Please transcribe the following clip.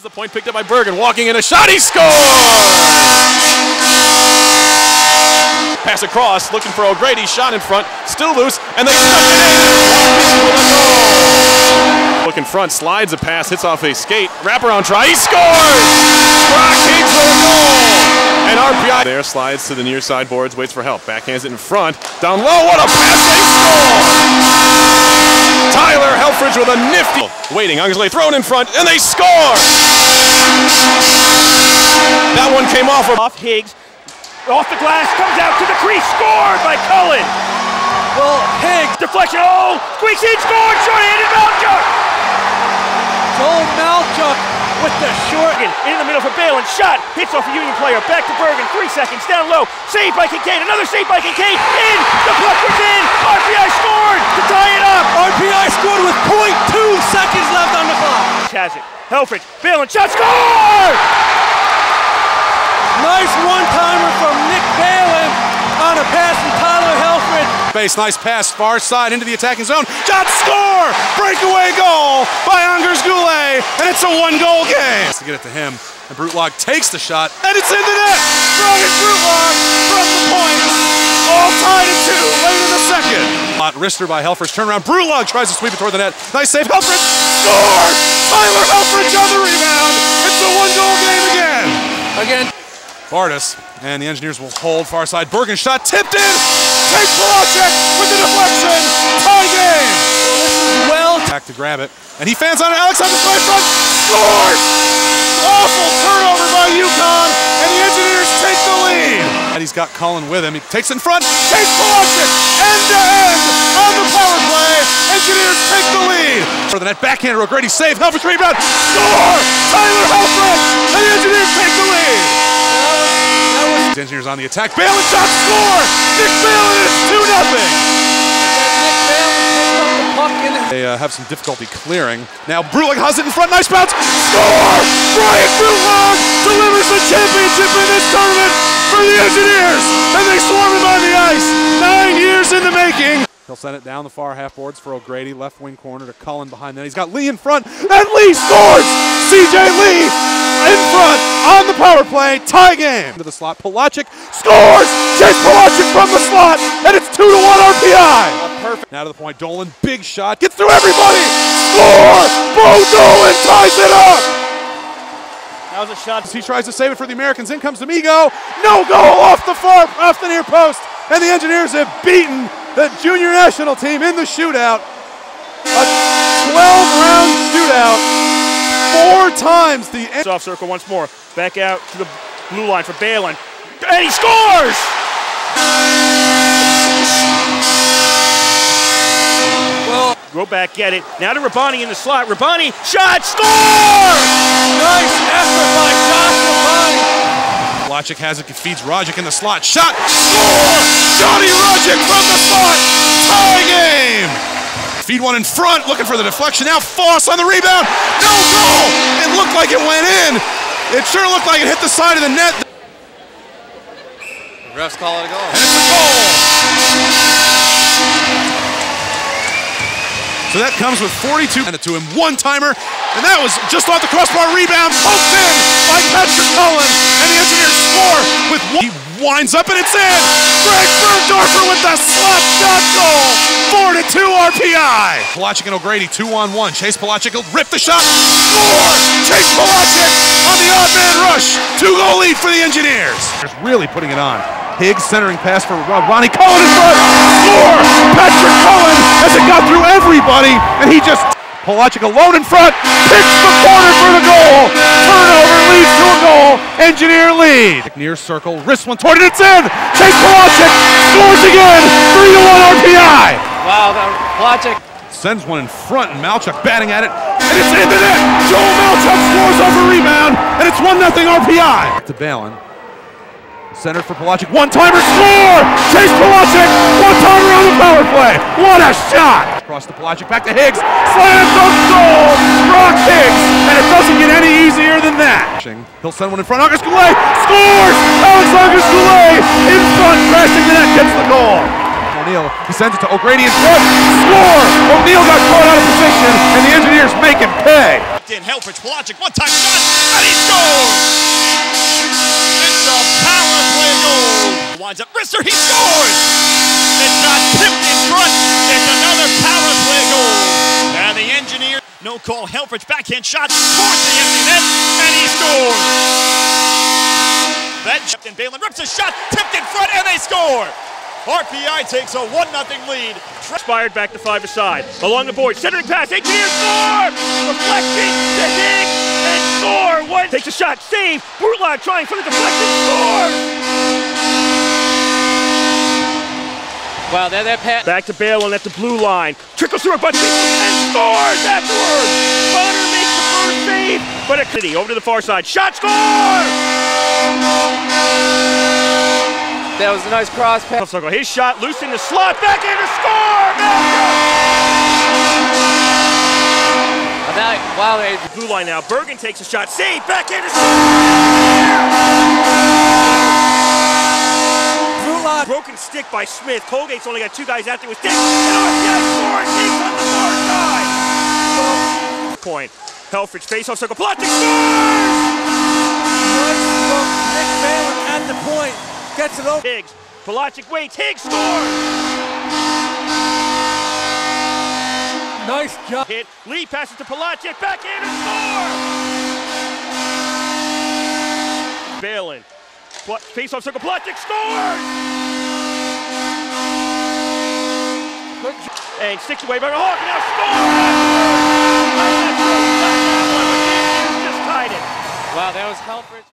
The point picked up by Bergen, walking in a shot, he scores! Pass across, looking for O'Grady, shot in front, still loose, and they stuck it in! Look in front, slides a pass, hits off a skate, wraparound try, he scores! Brock Higgs for a goal! And RPI there slides to the near side boards, waits for help, backhands it in front, down low, what a pass, they score! Tyler Helfrich with a nifty, waiting, Ungersley thrown in front, and they score! That one came off Higgs, off the glass, comes out to the crease, scored by Cullen! Well, Higgs, deflection, oh, squeaks in, scored, short-handed Malchuk! Joel Malchuk with the short. In the middle for Balin, shot, hits off a Union player, back to Bergen, 3 seconds, down low, saved by Kincaid, another save by Kincaid, in, the puck was in, RPI scored to tie it up! RPI scored with 0.2 seconds left on the clock. Has it, Helfrich, Balin, shot, score! Nice one-timer from Nick Balin on a pass from Tyler Helfrich. Base, nice pass, far side into the attacking zone. Shot, score! Breakaway goal by Anders Goulet, and it's a one-goal game. To get it to him, and Brutlog takes the shot, and it's in the net. Brian Brutlog from the point, all tied at 2 late in the second. Wrister by Helfrich, turnaround. Brutlog tries to sweep it toward the net. Nice save, Helfrich scores! Tyler Helfrich on the rebound. It's a one-goal game again. Bardis, and the Engineers will hold far side. Bergen shot tipped in. Takes Polacek with the deflection. Tie game. Well, back to grab it, and he fans on it. Alex on the right front. Scores! Awful turnover by UConn, and the Engineers take the lead. And he's got Cullen with him. He takes in front. Takes Polacek end to end on the power play. Engineers take the lead. For the net, backhander. O'Grady save. Helfrich rebound. Score! Tyler Helfrich, and the Engineers take the lead. Engineers on the attack. Balin shot, score! Nick Balin, it's 2-0. They have some difficulty clearing. Now Brutlog has it in front, nice bounce, score! Brian Brutlog delivers the championship in this tournament for the Engineers, and they swarm him on the ice. 9 years in the making. He'll send it down the far half boards for O'Grady, left wing corner to Cullen behind that. He's got Lee in front, and Lee scores! CJ Lee in front on the power play, tie game. Into the slot, Polacek scores! Chase Polacek from the slot, and it's 2-1 RPI. Perfect. Now to the point, Dolan, big shot, gets through everybody, score! Bo Dolan ties it up! That was a shot. He tries to save it for the Americans, in comes D'Amigo, no goal off the near post, and the Engineers have beaten the junior national team in the shootout. A 12-round shootout. 4 times the soft circle once more. Back out to the blue line for Balin. And he scores! Well, go back, get it. Now to Rabani in the slot. Rabani, shot, score! Nice effort by Josh Rabani. Polacek has it, feeds Rogic in the slot. Shot, score! Johnny Rogic from the slot. Tie game! Feed one in front, looking for the deflection. Now Foss on the rebound. No goal! It looked like it went in. It sure looked like it hit the side of the net. The refs call it a goal. And it's a goal! So that comes with 42. And it to him, one-timer. And that was just off the crossbar rebound. Poked in by Patrick Cullen. And the Engineers score with one. He winds up and it's in. Greg Bergdorfer with the slap shot goal. 4-2 RPI. Polacek and O'Grady 2-on-1. Chase Polacek will rip the shot. Score! Chase Polacek on the odd man rush. 2-goal lead for the Engineers. Really putting it on. Higgs centering pass for Ronnie Cullen in front. Score! Patrick Cullen as it got through everybody, and he just Polacek alone in front. Picks the corner for the goal. Turnover leads to a goal. Engineer lead. Near circle, wrist one toward it. It's in. Chase Polacek scores again. 3-1 RPI. Wow, Polacek sends one in front, and Malchuk batting at it, and it's in the net. Joel Malchuk scores off a rebound, and it's 1-0 RPI. To Balin. Center for Polacek, one-timer, score! Chase Polacek, one-timer on the power play. What a shot! Across to Polacek, back to Higgs, slam dunk goal! Brock Higgs, and it doesn't get any easier than that. He'll send one in front, Anders Goulet scores! Alex Goulet in front, crashing the net, gets the goal. O'Neal, he sends it to O'Grady in front, score! O'Neal got caught out of position, and the Engineers make him pay. In Helfrich, Pelagic, one-time shot, and he scores! It's a power play goal. Winds up wrister, he scores! It's not tipped in front. It's another power play goal. And the engineer, no call, Helfrich, backhand shot, towards the empty net, and he scores! That Captain Balin rips a shot, tipped in front, and they score! RPI takes a 1-0 lead. Inspired back to 5-a-side. Along the board, centering pass, engineer, score! Deflection to Higgs, and score! One takes a shot, save, Brutlag trying for the deflection, scores! Wow, that pass. Back to Balin at the blue line. Trickles through a bunch of people and scores afterwards! Bonner makes the first save, but a City over to the far side. Shot, score! That was a nice cross pass. His shot, loose in the slot, back in to score! Wow, Blue line now. Bergen takes a shot, save, back in to score! Broken stick by Smith. Colgate's only got 2 guys out there with sticks. And RPI scores! Higgs on the far side! Point. Helfrich face-off circle. Pelagic scores! Nick Balin at the point. Gets it over. Higgs. Pelagic waits. Higgs scores! Nice job. Hit. Lee passes to Pelagic. Back in and score! Balin. Face-off circle. Pelagic scores! And sticks away by the Hawk. Now scores! Just tied it. Wow, that was Helfrich.